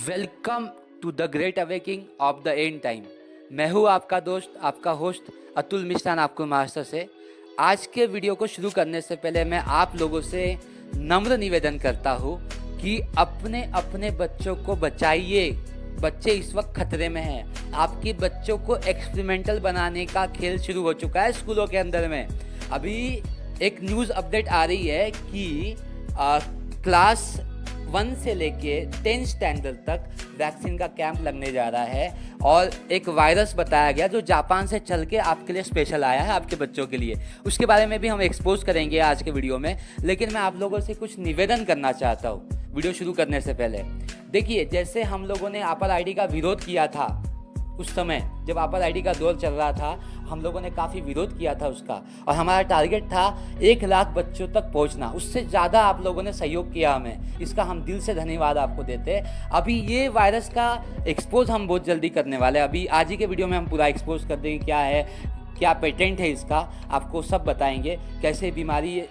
Welcome to the great awakening of the end time. मैं हूँ आपका दोस्त, आपका होस्ट अतुल मिश्रान, आपको मास्टर से। आज के वीडियो को शुरू करने से पहले मैं आप लोगों से नम्र निवेदन करता हूँ कि अपने अपने बच्चों को बचाइए। बच्चे इस वक्त खतरे में हैं। आपके बच्चों को एक्सपेरिमेंटल बनाने का खेल शुरू हो चुका है स्कूलों के अंदर में। अभी एक न्यूज़ अपडेट आ रही है कि क्लास 1 से लेके 10 स्टैंडर्ड तक वैक्सीन का कैंप लगने जा रहा है और एक वायरस बताया गया जो जापान से चल के आपके लिए स्पेशल आया है, आपके बच्चों के लिए। उसके बारे में भी हम एक्सपोज करेंगे आज के वीडियो में। लेकिन मैं आप लोगों से कुछ निवेदन करना चाहता हूँ वीडियो शुरू करने से पहले। देखिए, जैसे हम लोगों ने एप्पल आईडी का विरोध किया था उस समय जब एप्पल आईडी का दौर चल रहा था, हम लोगों ने काफ़ी विरोध किया था उसका, और हमारा टारगेट था 1 लाख बच्चों तक पहुंचना। उससे ज़्यादा आप लोगों ने सहयोग किया हमें, इसका हम दिल से धन्यवाद आपको देते हैं। अभी ये वायरस का एक्सपोज हम बहुत जल्दी करने वाले हैं। अभी आज ही के वीडियो में हम पूरा एक्सपोज कर देंगे, क्या है, क्या पेटेंट है इसका, आपको सब बताएंगे। कैसे बीमारी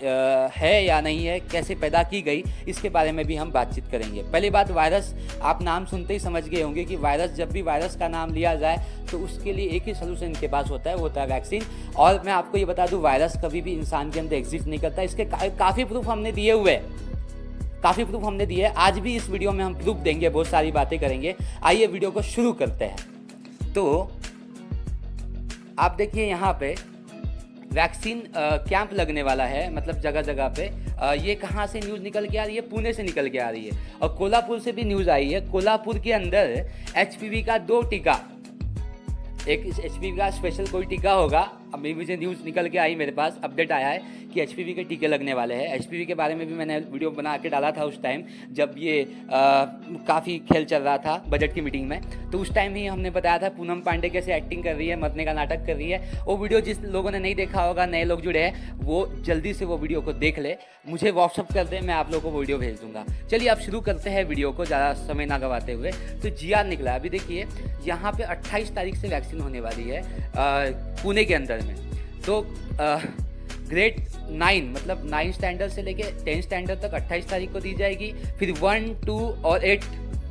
है या नहीं है, कैसे पैदा की गई, इसके बारे में भी हम बातचीत करेंगे। पहली बात, वायरस, आप नाम सुनते ही समझ गए होंगे कि वायरस, जब भी वायरस का नाम लिया जाए तो उसके लिए एक ही सोल्यूशन इनके पास होता है, वो होता है वैक्सीन। और मैं आपको ये बता दूं, वायरस कभी भी इंसान के अंदर एग्जिस्ट नहीं करता। इसके काफ़ी प्रूफ हमने दिए हुए हैं, काफ़ी प्रूफ हमने दिए हैं। आज भी इस वीडियो में हम प्रूफ देंगे, बहुत सारी बातें करेंगे। आइए वीडियो को शुरू करते हैं। तो आप देखिए, यहाँ पे वैक्सीन कैंप लगने वाला है, मतलब जगह जगह पे। ये कहाँ से न्यूज़ निकल के आ रही है? पुणे से निकल के आ रही है, और कोल्हापुर से भी न्यूज़ आई है। कोल्हापुर के अंदर HPV का 2 टीका, एक HPV का स्पेशल कोई टीका होगा। अभी मुझे न्यूज़ निकल के आई, मेरे पास अपडेट आया है कि HPV के टीके लगने वाले हैं। HPV के बारे में भी मैंने वीडियो बना के डाला था उस टाइम, जब ये काफ़ी खेल चल रहा था बजट की मीटिंग में। तो उस टाइम ही हमने बताया था पूनम पांडे कैसे एक्टिंग कर रही है, मरने का नाटक कर रही है। वो वीडियो जिस लोगों ने नहीं देखा होगा, नए लोग जुड़े हैं, वो जल्दी से वो वीडियो को देख ले, मुझे व्हाट्सअप कर दे, मैं आप लोगों को वीडियो भेज दूँगा। चलिए अब शुरू करते हैं वीडियो को, ज़्यादा समय ना गवाते हुए। तो GR निकला। अभी देखिए, यहाँ पर 28 तारीख से वैक्सीन होने वाली है पुणे के अंदर में। तो ग्रेड 9 मतलब 9 स्टैंडर्ड से लेके 10 स्टैंडर्ड तक 28 तारीख को दी जाएगी। फिर 1, 2 और 8,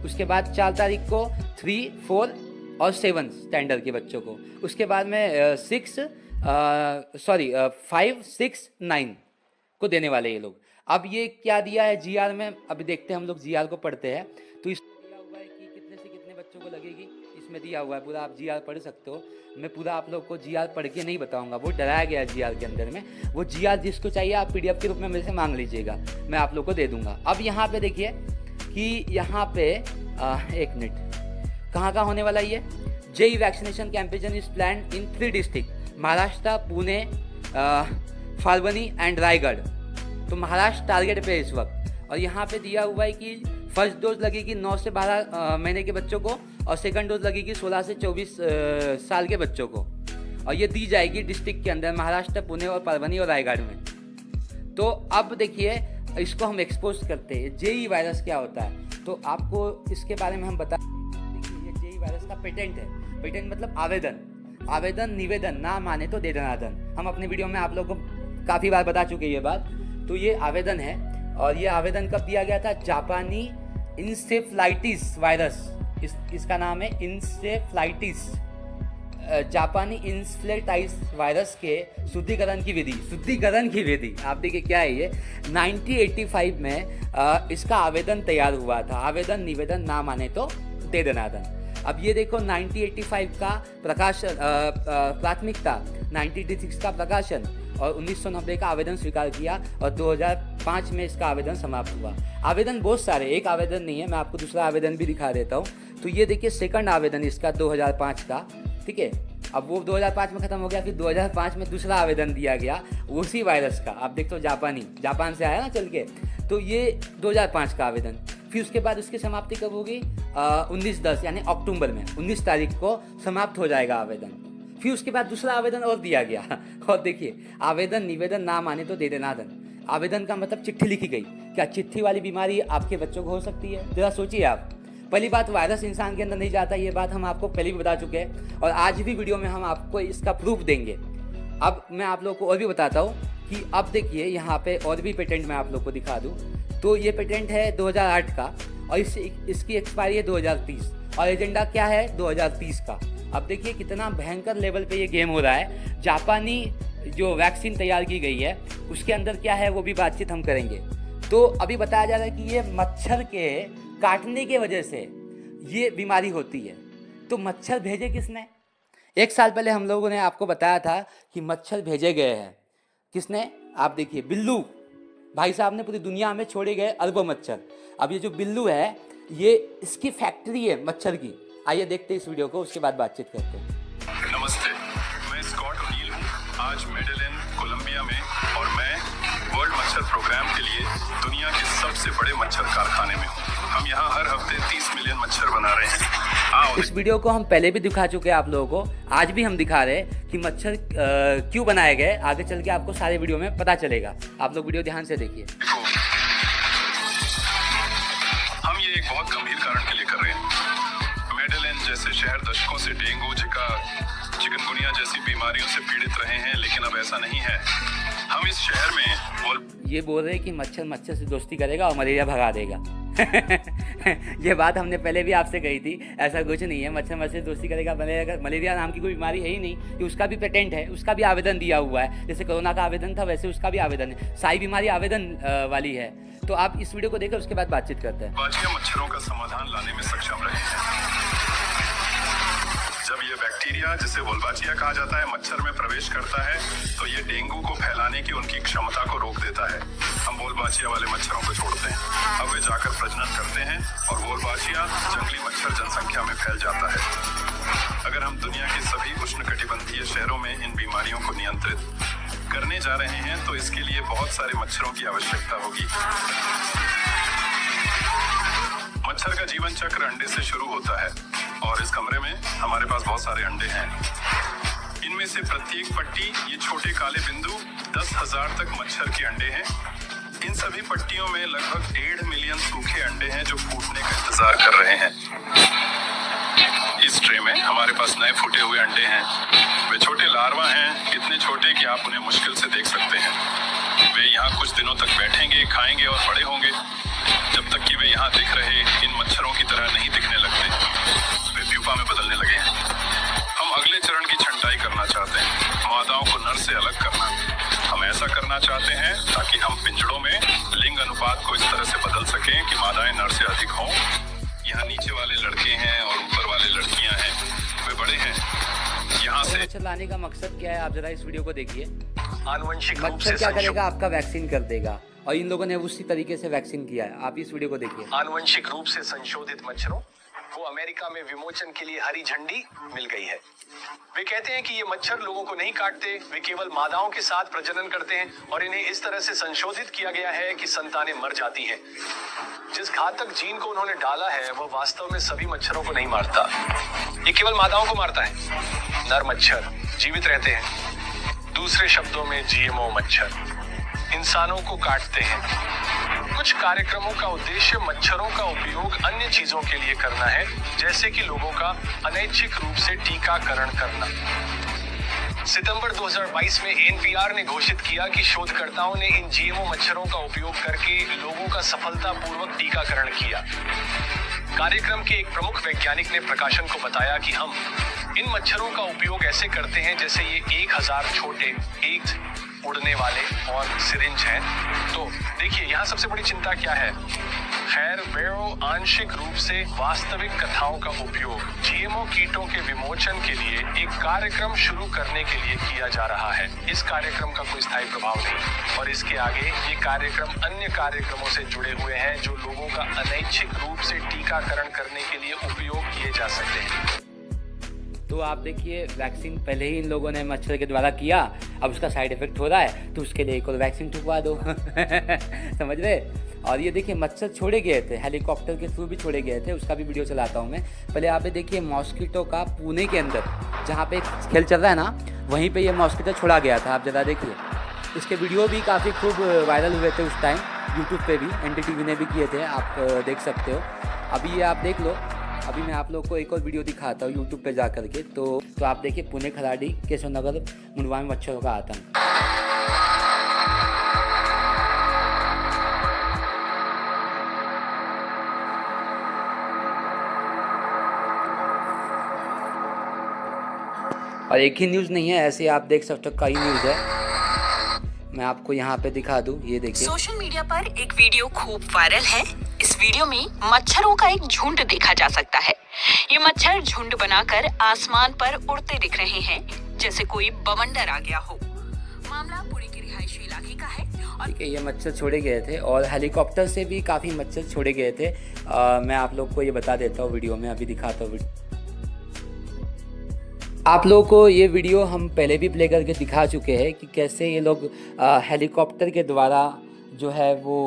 उसके बाद 4 तारीख को 3, 4 और 7 स्टैंडर्ड के बच्चों को। उसके बाद में 5, 6, 9 को देने वाले ये लोग। अब ये क्या दिया है GR में, अभी देखते हैं, हम लोग GR को पढ़ते हैं। तो इसमें दिया हुआ है कि कितने से कितने बच्चों को लगेगी, इसमें दिया हुआ है पूरा। आप GR पढ़ सकते हो। मैं पूरा आप लोग को GR पढ़ के नहीं बताऊंगा, वो डराया गया है GR के अंदर में। वो GR जिसको चाहिए आप PDF के रूप में मेरे से मांग लीजिएगा, मैं आप लोग को दे दूंगा। अब यहाँ पे देखिए कि यहाँ पे 1 मिनट, कहाँ होने वाला ये JE vaccination campaign is planned in 3 district, Maharashtra, Pune, Falguni and Raigarh. तो महाराष्ट्र टारगेट पे इस वक्त। और यहाँ पे दिया हुआ है कि फर्स्ट डोज लगेगी 9 से 12 महीने के बच्चों को, और सेकंड डोज लगेगी 16 से 24 साल के बच्चों को। और ये दी जाएगी डिस्ट्रिक्ट के अंदर, महाराष्ट्र, पुणे और परभनी और रायगढ़ में। तो अब देखिए, इसको हम एक्सपोज करते हैं। JE वायरस क्या होता है, तो आपको इसके बारे में हम बता। देखिए, ये JE वायरस का पेटेंट है। पेटेंट मतलब आवेदन, निवेदन, ना माने तो दे दनादन। हम अपने वीडियो में आप लोगों को काफ़ी बार बता चुके ये बात। तो ये आवेदन है, और ये आवेदन कब दिया गया था? जापानी इंसेफ्लाइटिस वायरस, इसका नाम है इंसेफ्लाइटिस, जापानी इंसेफ्लाइटिस वायरस के शुद्धिकरण की विधि। आप देखिए क्या है ये, 1985 में इसका आवेदन तैयार हुआ था। आवेदन, निवेदन, ना माने तो दे दनादन। अब ये देखो, 1985 का प्रकाशन, प्राथमिकता 1986 का प्रकाशन, और 1990 का आवेदन स्वीकार किया, और 2005 में इसका आवेदन समाप्त हुआ। आवेदन बहुत सारे, एक आवेदन नहीं है, मैं आपको दूसरा आवेदन भी दिखा देता हूँ। तो ये देखिए, सेकंड आवेदन इसका 2005 का, ठीक है। अब वो 2005 में ख़त्म हो गया, फिर 2005 में दूसरा आवेदन दिया गया उसी वायरस का। आप देखते हो, जापान से आया ना चल के। तो ये 2005 का आवेदन। फिर उसके बाद उसकी समाप्ति कब होगी? 19/10 यानी अक्टूबर में 19 तारीख को समाप्त हो जाएगा आवेदन। फिर उसके बाद दूसरा आवेदन और दिया गया। और देखिए, आवेदन, निवेदन, ना माने तो दे दनादन। आवेदन का मतलब चिट्ठी लिखी गई। क्या चिट्ठी वाली बीमारी आपके बच्चों को हो सकती है? जरा सोचिए आप। पहली बात, वायरस इंसान के अंदर नहीं जाता, ये बात हम आपको पहले भी बता चुके हैं, और आज भी वीडियो में हम आपको इसका प्रूफ देंगे। अब मैं आप लोगों को और भी बताता हूँ कि अब देखिए, यहाँ पे और भी पेटेंट मैं आप लोग को दिखा दूँ तो ये पेटेंट है 2008 का और इसकी एक्सपायरी है 2030 और एजेंडा क्या है 2030 का। अब देखिए कितना भयंकर लेवल पे ये गेम हो रहा है। जापानी जो वैक्सीन तैयार की गई है उसके अंदर क्या है वो भी बातचीत हम करेंगे। तो अभी बताया जा रहा है कि ये मच्छर के काटने की वजह से ये बीमारी होती है। तो मच्छर भेजे किसने? 1 साल पहले हम लोगों ने आपको बताया था कि मच्छर भेजे गए हैं। किसने? आप देखिए बिल्लू भाई साहब ने पूरी दुनिया में छोड़े गए अरबों मच्छर। अब ये जो बिल्लू है ये इसकी फैक्ट्री है मच्छर की। आइए देखते हैं इस वीडियो को, उसके बाद बातचीत करते हैं। नमस्ते, मैं स्कॉट ओनील हूँ। आज मेडेलिन कोलंबिया में और मैं वर्ल्ड मच्छर प्रोग्राम के लिए दुनिया के सबसे बड़े मच्छर कारखाने में हूँ। हम यहाँ हर हफ्ते 30 मिलियन मच्छर बना रहे हैं। इस वीडियो को हम पहले भी दिखा चुके हैं आप लोगों को, आज भी हम दिखा रहे हैं कि मच्छर क्यों बनाए गए। आगे चल के आपको सारे वीडियो में पता चलेगा। आप लोग वीडियो ध्यान से देखिए। हम ये एक बहुत गंभीर कारण के लिए कर रहे हैं। मेडेलिन जैसे शहर दशकों से डेंगू, जिका, चिकनगुनिया जैसी बीमारियों से पीड़ित रहे हैं, लेकिन अब ऐसा नहीं है। हम इस शहर में ये बोल रहे हैं कि मच्छर से दोस्ती करेगा और मलेरिया भगा देगा। ये बात हमने पहले भी आपसे कही थी, ऐसा कुछ नहीं है। मच्छर से दोस्ती करेगा, मलेरिया नाम की कोई बीमारी है ही नहीं। कि उसका भी पेटेंट है, उसका भी आवेदन दिया हुआ है। जैसे कोरोना का आवेदन था वैसे उसका भी आवेदन है। सारी बीमारी आवेदन वाली है। तो आप इस वीडियो को देखें, उसके बाद बातचीत करते हैं। मच्छरों का समाधान लाने में सक्षम रहे हैं। जब ये बैक्टीरिया, जिसे वोल्वाचिया कहा जाता है, मच्छर में प्रवेश करता है तो ये डेंगू को फैलाने की उनकी क्षमता को रोक देता है। हम वोल्वाचिया वाले मच्छरों को छोड़ते हैं। अब वे जाकर प्रजनन करते हैं और वोल्वाचिया जंगली मच्छर जनसंख्या में फैल जाता है। अगर हम दुनिया के सभी उष्णकटिबंधीय शहरों में इन बीमारियों को नियंत्रित करने जा रहे हैं तो इसके लिए बहुत सारे मच्छरों की आवश्यकता होगी। मच्छर का जीवन चक्र अंडे से शुरू होता है और इस कमरे में हमारे पास बहुत सारे अंडे हैं। इनमें से प्रत्येक पट्टी, ये छोटे काले बिंदु, 10,000 तक मच्छर के अंडे हैं। इन सभी पट्टियों में लगभग 1.5 मिलियन सूखे अंडे हैं जो फूटने का इंतजार कर रहे हैं। इस ट्रे में हमारे पास नए फूटे हुए अंडे हैं। वे छोटे लार्वा हैं, इतने छोटे कि आप उन्हें मुश्किल से देख सकते हैं। वे यहाँ कुछ दिनों तक बैठेंगे, खाएंगे और बड़े होंगे। जब तक कि वे यहाँ दिख रहे इन मच्छरों की तरह नहीं दिखने लगते, वे प्यूपा में बदलने लगे हैं। हम अगले चरण की छंटाई करना चाहते हैं, मादाओं को नर से अलग करना। हम ऐसा करना चाहते हैं ताकि हम पिंजड़ों में लिंग अनुपात को इस तरह से बदल सकें कि मादाएं नर से अधिक हों। यहाँ नीचे वाले लड़के हैं और ऊपर वाले लड़कियां हैं, वे बड़े हैं। यहाँ से मच्छर लाने का मकसद क्या है, आप जरा इस वीडियो को देखिए। आनुवंशिक रूप मच्छर से क्या करेगा, आपका वैक्सीन कर देगा और इन लोगों ने उसी तरीके से वैक्सीन किया है। आप इस वीडियो को देखिए। आनुवंशिक रूप से संशोधित मच्छरों को अमेरिका में विमोचन के लिए हरी झंडी मिल गई है। वे कहते हैं कि ये मच्छर लोगों को नहीं काटते, वे केवल मादाओं के साथ प्रजनन करते हैं और इन्हें इस तरह से संशोधित किया गया है कि संतानें मर जाती हैं। जिस घातक जीन को उन्होंने डाला है वह वास्तव में सभी मच्छरों को नहीं मारता, ये केवल मादाओं को मारता है। नर मच्छर जीवित रहते हैं। दूसरे शब्दों में जीएमओ मच्छर इंसानों को काटते हैं। कुछ कार्यक्रमों का उद्देश्य मच्छरों का उपयोग अन्य चीजों के लिए करना है, जैसे कि लोगों का अनैच्छिक रूप से टीकाकरण करना। सितंबर 2022 में एनपीआर ने घोषित किया कि शोधकर्ताओं ने इन जीएमओ मच्छरों का उपयोग करके लोगों का सफलतापूर्वक टीकाकरण किया। कार्यक्रम के एक प्रमुख वैज्ञानिक ने प्रकाशन को बताया कि हम इन मच्छरों का उपयोग ऐसे करते हैं जैसे ये 1000 छोटे एक उड़ने वाले और सिरिंज हैं। तो देखिए यहाँ सबसे बड़ी चिंता क्या है। खैर, वेरो आंशिक रूप से वास्तविक कथाओं का उपयोग जीएमओ कीटों के विमोचन के लिए एक कार्यक्रम शुरू करने के लिए किया जा रहा है। इस कार्यक्रम का कोई स्थायी प्रभाव नहीं और इसके आगे ये कार्यक्रम अन्य कार्यक्रमों से जुड़े हुए हैं जो लोगों का अनैच्छिक रूप से टीकाकरण करने के लिए उपयोग किए जा सकते हैं। तो आप देखिए वैक्सीन पहले ही इन लोगों ने मच्छर के द्वारा किया, अब उसका साइड इफेक्ट हो रहा है तो उसके लिए एक और वैक्सीन ठुकवा दो। समझ रहे। और ये देखिए मच्छर छोड़े गए थे, हेलीकॉप्टर के थ्रू भी छोड़े गए थे, उसका भी वीडियो चलाता हूँ मैं। पहले आप देखिए मॉस्किटो का पुणे के अंदर जहाँ पे खेल चल रहा है ना, वहीं पे ये मॉस्किटो छोड़ा गया था। आप ज़रा देखिए, इसके वीडियो भी काफ़ी खूब वायरल हुए थे उस टाइम, यूट्यूब पे भी एनडीटीवी ने भी किए थे, आप देख सकते हो। अभी ये आप देख लो, अभी मैं आप लोग को एक और वीडियो दिखाता हूँ यूट्यूब पे जा करके। तो आप देखिए पुणे, खराड़ी, केशवनगर, मुंडवा में मच्छरों का आतंक। और एक ही न्यूज़ नहीं है, ऐसे आप देख सकते हो कई न्यूज़ है। मैं आपको यहाँ पे दिखा दूँ, ये देखिए। सोशल मीडिया पर एक वीडियो खूब वायरल है। इस वीडियो में मच्छरों का एक झुंड देखा जा सकता है। ये मच्छर झुंड बनाकर आसमान पर उड़ते दिख रहे हैं, जैसे कोई बवंडर आ गया हो। मामला पुणे के रिहायशी इलाके का है और ठीक है, ये मच्छर छोड़े गए थे और हेलीकॉप्टर से भी काफ़ी मच्छर छोड़े गए थे। मैं आप लोग को ये बता देता हूँ, वीडियो में अभी दिखाता हूँ। आप लोगों को ये वीडियो हम पहले भी प्ले करके दिखा चुके हैं कि कैसे ये लोग हेलीकॉप्टर के द्वारा जो है वो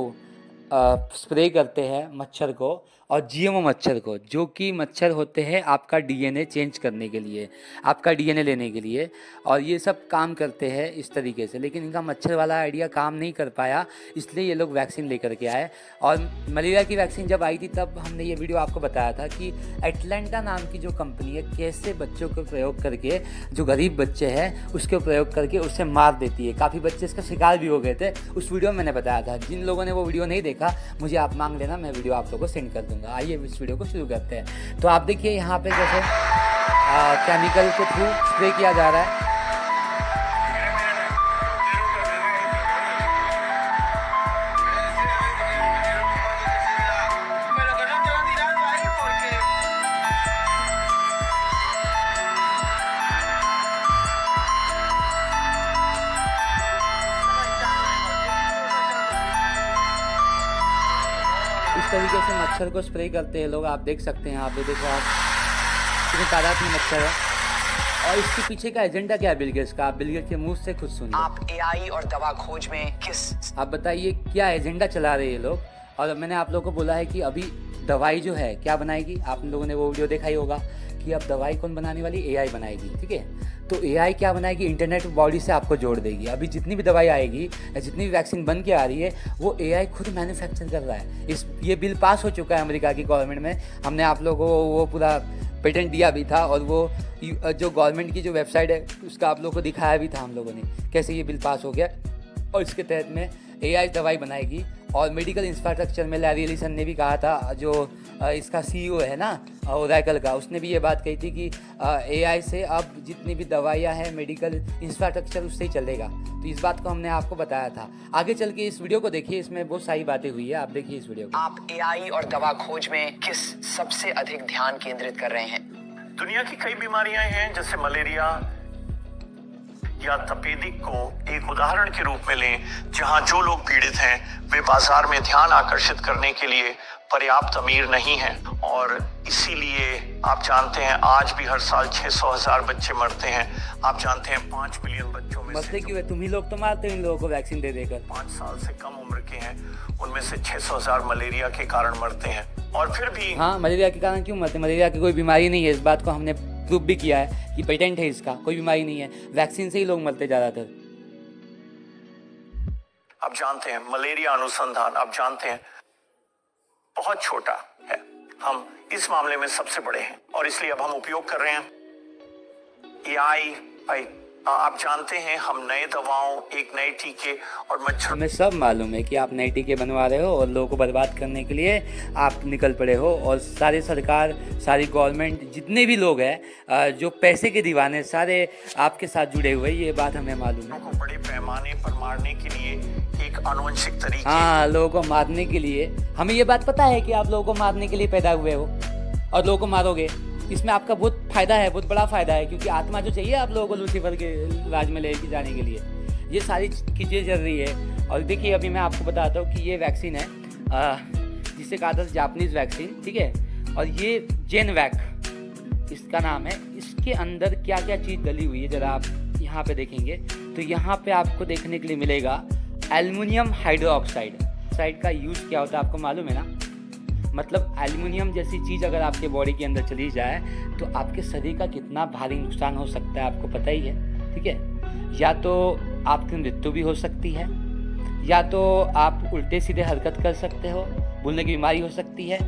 स्प्रे करते हैं मच्छर को, और जीएमओ मच्छर को, जो कि मच्छर होते हैं आपका डीएनए चेंज करने के लिए, आपका डीएनए लेने के लिए, और ये सब काम करते हैं इस तरीके से। लेकिन इनका मच्छर वाला आइडिया काम नहीं कर पाया, इसलिए ये लोग वैक्सीन लेकर के आए। और मलेरिया की वैक्सीन जब आई थी तब हमने ये वीडियो आपको बताया था कि एटलांटा नाम की जो कंपनी है कैसे बच्चों को प्रयोग करके, जो गरीब बच्चे हैं उसके प्रयोग करके उससे मार देती है। काफ़ी बच्चे इसका शिकार भी हो गए थे, उस वीडियो में मैंने बताया था। जिन लोगों ने वो वीडियो नहीं देखा, मुझे आप मांग लेना, मैं वीडियो आप लोगों को सेंड कर दूँगा। आइए इस वीडियो को शुरू करते हैं। तो आप देखिए यहाँ पे जैसे केमिकल के थ्रू स्प्रे किया जा रहा है। इस तरीके से मच्छर को स्प्रे करते हैं लोग। आप देख सकते हैं, आप ये देखो, आप कितनी तादाद में मच्छर है। और इसके पीछे का एजेंडा क्या है बिल गेट्स का? आप बिल गेट्स के मुंह से खुद सुनिए। आप एआई और दवा खोज में किस आप बताइए क्या एजेंडा चला रहे हैं ये लोग। और मैंने आप लोगों को बोला है कि अभी दवाई जो है क्या बनाएगी, आप लोगों ने वो वीडियो देखा ही होगा कि अब दवाई कौन बनाने वाली, एआई बनाएगी। ठीक है, तो एआई क्या बनाएगी, इंटरनेट बॉडी से आपको जोड़ देगी। अभी जितनी भी दवाई आएगी या जितनी भी वैक्सीन बन के आ रही है, वो एआई खुद मैन्युफैक्चर कर रहा है। ये बिल पास हो चुका है अमेरिका की गवर्नमेंट में। हमने आप लोगों को वो पूरा पेटेंट दिया भी था, और वो जो गवर्नमेंट की जो वेबसाइट है उसका आप लोगों को दिखाया भी था हम लोगों ने, कैसे ये बिल पास हो गया। और इसके तहत में एआई दवाई बनाएगी। और मेडिकल इंफ्रास्ट्रक्चर में लैरी एलिसन ने भी कहा था, जो इसका सीईओ है ना ओरेकल का, उसने भी ये बात कही थी कि एआई से अब जितनी भी दवाइयाँ हैं, मेडिकल इंफ्रास्ट्रक्चर उससे ही चलेगा। तो इस बात को हमने आपको बताया था। आगे चल के इस वीडियो को देखिए, इसमें बहुत सारी बातें हुई है, आप देखिए इस वीडियो को। आप एआई और दवा खोज में किस सबसे अधिक ध्यान केंद्रित कर रहे हैं? दुनिया की कई बीमारियां हैं, जैसे मलेरिया या तपेदिक को एक उदाहरण के रूप में लें, जहां जो लोग पीड़ित हैं वे बाजार में ध्यान आकर्षित करने के लिए पर्याप्त अमीर नहीं हैं, और इसीलिए आप जानते हैं आज भी हर साल 600,000 बच्चे मरते हैं। आप जानते हैं 5 मिलियन बच्चों में मरते क्यों है? तुम ही लोग तो मारते हो इन लोगों को वैक्सीन दे देकर। 5 साल से कम उम्र के हैं, उनमें से 600,000 मलेरिया के कारण मरते हैं। और फिर भी हाँ, मलेरिया के कारण क्यों मरते? मलेरिया की कोई बीमारी नहीं है, इस बात को हमने प्रूव भी किया है कि पेटेंट है इसका, कोई बीमारी नहीं है। वैक्सीन से ही लोग मरते ज़्यादातर। आप जानते हैं मलेरिया अनुसंधान, आप जानते हैं बहुत छोटा है। हम इस मामले में सबसे बड़े हैं, और इसलिए अब हम उपयोग कर रहे हैं एआई। आप जानते हैं हम नए दवाओं, एक नए टीके और मच्छर, हमें सब मालूम है कि आप नए टीके बनवा रहे हो और लोगों को बर्बाद करने के लिए आप निकल पड़े हो। और सारे सरकार, सारी गवर्नमेंट, जितने भी लोग हैं जो पैसे के दीवाने, सारे आपके साथ जुड़े हुए, ये बात हमें मालूम है। को बड़े पैमाने पर मारने के लिए एक आनुवंशिक तरीके, हाँ, लोगों को मारने के लिए। हमें ये बात पता है कि आप लोगों को मारने के लिए पैदा हुए हो और लोगों को मारोगे। इसमें आपका बहुत फ़ायदा है, बहुत बड़ा फ़ायदा है, क्योंकि आत्मा जो चाहिए आप लोगों को लूसीफर के राज में ले जाने के लिए, ये सारी चीज़ें चल रही है। और देखिए अभी मैं आपको बताता हूँ कि ये वैक्सीन है जिसे कहा था जापानीज़ वैक्सीन, ठीक है। और ये जेनवैक इसका नाम है। इसके अंदर क्या क्या चीज़ डली हुई है ज़रा आप यहाँ पे देखेंगे तो यहाँ पे आपको देखने के लिए मिलेगा एल्युमिनियम हाइड्रोक्साइड का यूज़ क्या होता है आपको मालूम है ना? मतलब एल्युमिनियम जैसी चीज़ अगर आपके बॉडी के अंदर चली जाए तो आपके शरीर का कितना भारी नुकसान हो सकता है आपको पता ही है, ठीक है। या तो आपकी मृत्यु भी हो सकती है, या तो आप उल्टे सीधे हरकत कर सकते हो, भूलने की बीमारी हो सकती है,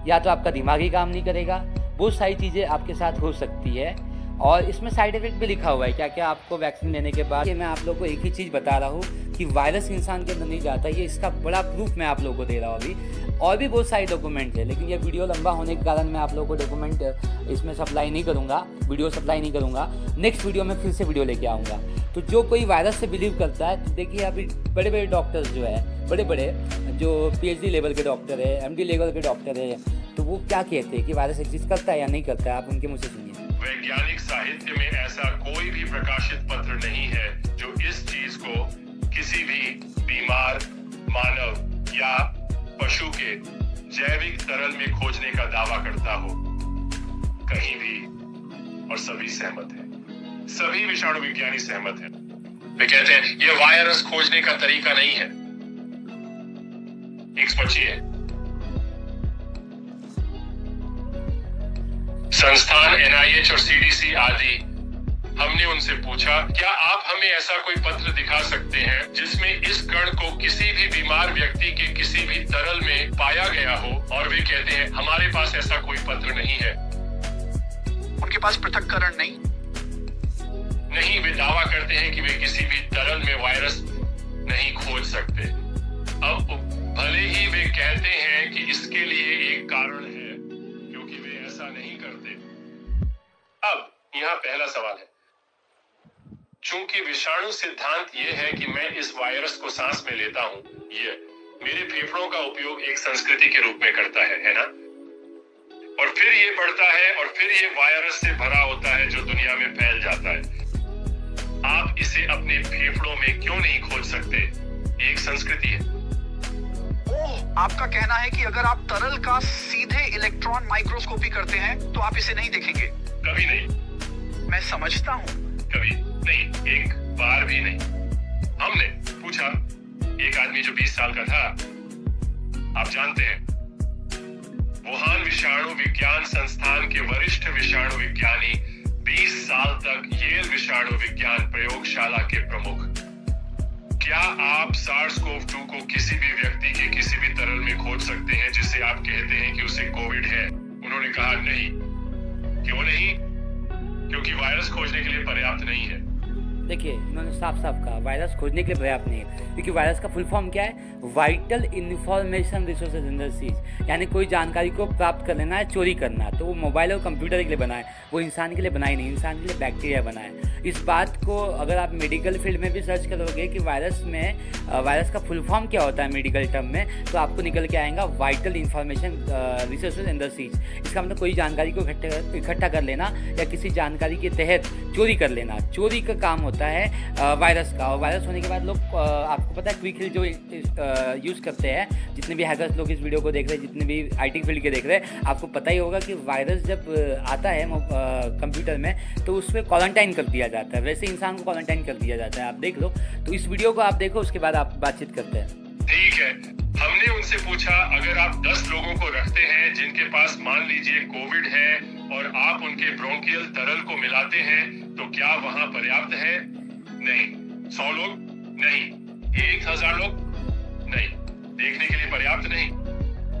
या तो आपका दिमाग ही काम नहीं करेगा। बहुत सारी चीज़ें आपके साथ हो सकती है। और इसमें साइड इफेक्ट भी लिखा हुआ है क्या क्या आपको वैक्सीन लेने के बाद। ये मैं आप लोगों को एक ही चीज़ बता रहा हूँ कि वायरस इंसान के अंदर नहीं जाता, ये इसका बड़ा प्रूफ मैं आप लोगों को दे रहा हूँ अभी। और भी बहुत सारे डॉक्यूमेंट है, लेकिन ये वीडियो लंबा होने के कारण मैं आप लोगों को डॉक्यूमेंट इसमें सप्लाई नहीं करूँगा, वीडियो सप्लाई नहीं करूँगा। नेक्स्ट वीडियो में फिर से वीडियो लेके आऊँगा। तो जो कोई वायरस से बिलीव करता है, तो देखिए अभी बड़े बड़े डॉक्टर्स जो है, बड़े बड़े जो PhD लेवल के डॉक्टर है, MD लेवल के डॉक्टर है, तो वो क्या कहते हैं कि वायरस एग्जिस्ट करता है या नहीं करता है, आप उनके मुँह से सुनिए। वैज्ञानिक साहित्य में ऐसा कोई भी प्रकाशित पत्र नहीं है जो इस चीज को किसी भी बीमार मानव या पशु के जैविक तरल में खोजने का दावा करता हो, कहीं भी। और सभी सहमत हैं, सभी विषाणु विज्ञानी सहमत हैं। वे कहते हैं यह वायरस खोजने का तरीका नहीं है। है संस्थान NIH और CDC आदि, हमने उनसे पूछा क्या आप हमें ऐसा कोई पत्र दिखा सकते हैं जिसमें इस कण को किसी भी बीमार व्यक्ति के किसी भी तरल में पाया गया हो, और वे कहते हैं हमारे पास ऐसा कोई पत्र नहीं है। उनके पास पृथक्करण नहीं, वे दावा करते हैं कि वे किसी भी तरल में वायरस नहीं खोज सकते। अब भले ही वे कहते हैं कि इसके लिए एक कारण है क्योंकि वे ऐसा नहीं करते। अब यहाँ पहला सवाल है, चूंकि विषाणु सिद्धांत ये है कि मैं इस वायरस को सांस में लेता हूँ, ये मेरे फेफड़ों का उपयोग एक संस्कृति के रूप में करता है ना? और फिर ये बढ़ता है और फिर ये वायरस से भरा होता है जो दुनिया में फैल जाता है। आप इसे अपने फेफड़ों में क्यों नहीं खोज सकते? एक संस्कृति है। ओह, आपका कहना है कि अगर आप तरल का सीधे इलेक्ट्रॉन माइक्रोस्कोपी करते हैं तो आप इसे नहीं देखेंगे? कभी नहीं। मैं समझता हूँ। कभी नहीं, एक बार भी नहीं। हमने पूछा एक आदमी जो 20 साल का था, आप जानते हैं वुहान विषाणु विज्ञान संस्थान के वरिष्ठ विषाणु विज्ञानी, 20 साल तक येल विषाणु विज्ञान प्रयोगशाला के प्रमुख, क्या आप SARS-CoV-2 को किसी भी व्यक्ति के किसी भी तरल में खोज सकते हैं जिसे आप कहते हैं कि उसे कोविड है? उन्होंने कहा नहीं। क्यों नहीं? क्योंकि वायरस खोजने के लिए पर्याप्त नहीं है। देखिए इन्होंने साफ साफ कहा वायरस खोजने के लिए पर्याप्त नहीं है, क्योंकि वायरस का फुल फॉर्म क्या है? वाइटल इंफॉर्मेशन रिसोर्सेज इंडस्ट्रीज, यानी कोई जानकारी को प्राप्त कर लेना है, चोरी करना है। तो वो मोबाइल और कंप्यूटर के लिए बना है, वो इंसान के लिए बना ही नहीं, इंसान के लिए बैक्टीरिया बना है। इस बात को अगर आप मेडिकल फील्ड में भी सर्च करोगे कि वायरस का फुल फॉर्म क्या होता है मेडिकल टर्म में, तो आपको निकल के आएगा वाइटल इंफॉर्मेशन रिसोर्सेज इंडस्ट्रीज। इसका मतलब कोई जानकारी को इकट्ठा कर लेना या किसी जानकारी के तहत चोरी कर लेना। चोरी का काम होता है वायरस का। और वायरस होने के बाद लोग आपको पता है क्विक हिल जो यूज़ करते हैं, जितने भी हैकर्स लोग इस वीडियो को देख रहे हैं, जितने भी IT फील्ड के देख रहे हैं, आपको पता ही होगा कि वायरस जब आता है कंप्यूटर में तो उस पर क्वारंटाइन कर दिया जाता है। वैसे इंसान को क्वारंटाइन कर दिया जाता है, आप देख लो। तो इस वीडियो को आप देखो, उसके बाद आप बातचीत करते हैं। ठीक है, हमने उनसे पूछा अगर आप 10 लोगों को रखते हैं जिनके पास मान लीजिए कोविड है और आप उनके ब्रोंकियल तरल को मिलाते हैं तो क्या वहां पर्याप्त है? नहीं। 100 लोग? नहीं। 1000 लोग? नहीं। देखने के लिए पर्याप्त नहीं।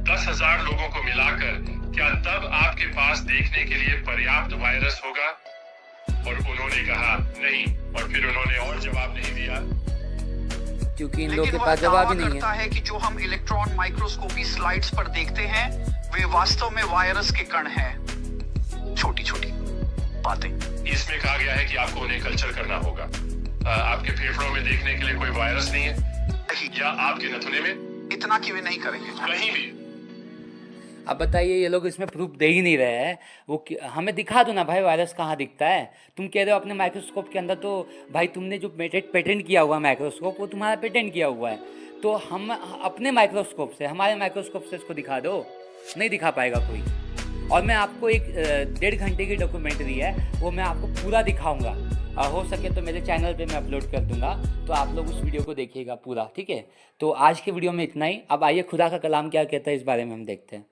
10,000 लोगों को मिलाकर क्या तब आपके पास देखने के लिए पर्याप्त वायरस होगा? और उन्होंने कहा नहीं, और फिर उन्होंने और जवाब नहीं दिया क्योंकि इन लोगों के पास जवाब ही नहीं है कि जो हम इलेक्ट्रॉन माइक्रोस्कोपी स्लाइड्स पर देखते हैं वे वास्तव में वायरस के कण हैं। छोटी छोटी बातें। इसमें कहा गया है कि आपको उन्हें कल्चर करना होगा। आपके फेफड़ों में देखने के लिए कोई वायरस नहीं है, या आपके नथुने में? इतना कि वे नहीं करेंगे कहीं भी। अब बताइए, ये लोग इसमें प्रूफ दे ही नहीं रहे हैं। वो हमें दिखा दो ना भाई, वायरस कहाँ दिखता है? तुम कह रहे हो अपने माइक्रोस्कोप के अंदर, तो भाई तुमने जो पेटेंट किया हुआ माइक्रोस्कोप, वो तुम्हारा पेटेंट किया हुआ है। तो हम अपने माइक्रोस्कोप से, हमारे माइक्रोस्कोप से इसको दिखा दो। नहीं दिखा पाएगा कोई। और मैं आपको एक 1.5 घंटे की डॉक्यूमेंट्री है, वो मैं आपको पूरा दिखाऊंगा। हो सके तो मेरे चैनल पे मैं अपलोड कर दूंगा, तो आप लोग उस वीडियो को देखिएगा पूरा, ठीक है? तो आज के वीडियो में इतना ही। अब आइए खुदा का कलाम क्या कहता है इस बारे में हम देखते हैं।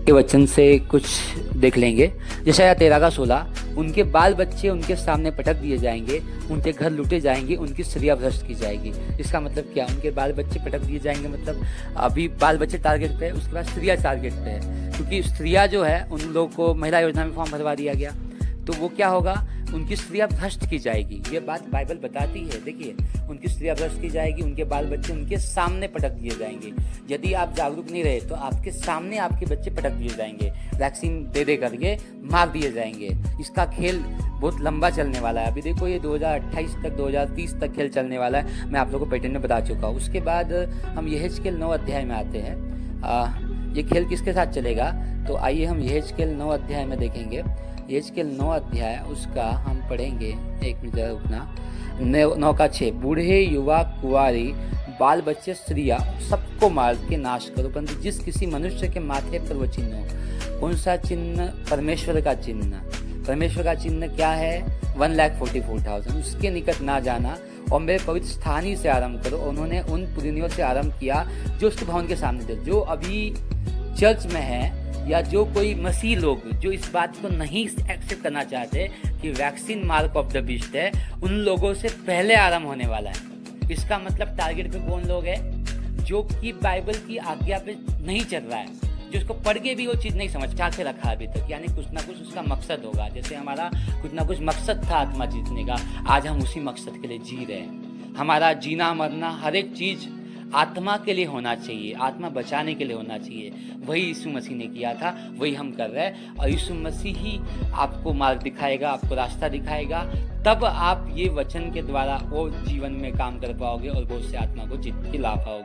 के वचन से कुछ देख लेंगे। यशायाह 13:16, उनके बाल बच्चे उनके सामने पटक दिए जाएंगे, उनके घर लूटे जाएंगे, उनकी स्त्रियाँ भ्रष्ट की जाएगी। इसका मतलब क्या? उनके बाल बच्चे पटक दिए जाएंगे, मतलब अभी बाल बच्चे टारगेट पे है, उसके बाद स्त्रियाँ टारगेट पे है, क्योंकि स्त्रियाँ जो है उन लोगों को महिला योजना में फॉर्म भरवा दिया गया। तो वो क्या होगा, उनकी स्त्रियाँ भ्रष्ट की जाएगी। ये बात बाइबल बताती है। देखिए, उनकी स्त्रियाँ भ्रष्ट की जाएगी, उनके बाल बच्चे उनके सामने पटक दिए जाएंगे। यदि आप जागरूक नहीं रहे तो आपके सामने आपके बच्चे पटक दिए जाएंगे, वैक्सीन दे करके मार दिए जाएंगे। इसका खेल बहुत लंबा चलने वाला है। अभी देखो, ये 2028 तक 2030 तक खेल चलने वाला है। मैं आप लोगों को पैटर्न में बता चुका हूँ। उसके बाद हम यहेजकेल 9 अध्याय में आते हैं। ये खेल किसके साथ चलेगा, तो आइए हम यहेजकेल 9 अध्याय में देखेंगे। यहेजकेल 9 अध्याय उसका हम पढ़ेंगे, 1 मिनट रुकना। 9:6 बूढ़े, युवा, कुंवारी, बाल बच्चे, स्त्रियाँ सबको मार के नाश करो, परंतु जिस किसी मनुष्य के माथे पर वो चिन्ह हो। कौन सा चिन्ह? परमेश्वर का चिन्ह। परमेश्वर का चिन्ह क्या है? 1,44,000। उसके निकट ना जाना और मेरे पवित्र स्थान ही से आरंभ करो। उन्होंने उन पुरानियों से आरंभ किया जो उसके भवन के सामने थे। जो अभी चर्च में है या जो कोई मसीह लोग जो इस बात को नहीं एक्सेप्ट करना चाहते कि vaccine mark of the beast है, उन लोगों से पहले आरंभ होने वाला है। इसका मतलब टारगेट पे कौन लोग हैं? जो कि बाइबल की आज्ञा पे नहीं चल रहा है, जो उसको पढ़ के भी वो चीज़ नहीं समझ के रखा अभी तक। यानी कुछ ना कुछ उसका मकसद होगा। जैसे हमारा कुछ ना कुछ मकसद था आत्मा जीतने का, आज हम उसी मकसद के लिए जी रहे हैं। हमारा जीना मरना हर एक चीज़ आत्मा के लिए होना चाहिए, आत्मा बचाने के लिए होना चाहिए। वही यीशु मसीह ने किया था, वही हम कर रहे हैं। और यीशु मसीह ही आपको मार्ग दिखाएगा, आपको रास्ता दिखाएगा। तब आप ये वचन के द्वारा वो जीवन में काम कर पाओगे और बहुत से आत्मा को जीत के ला पाओगे।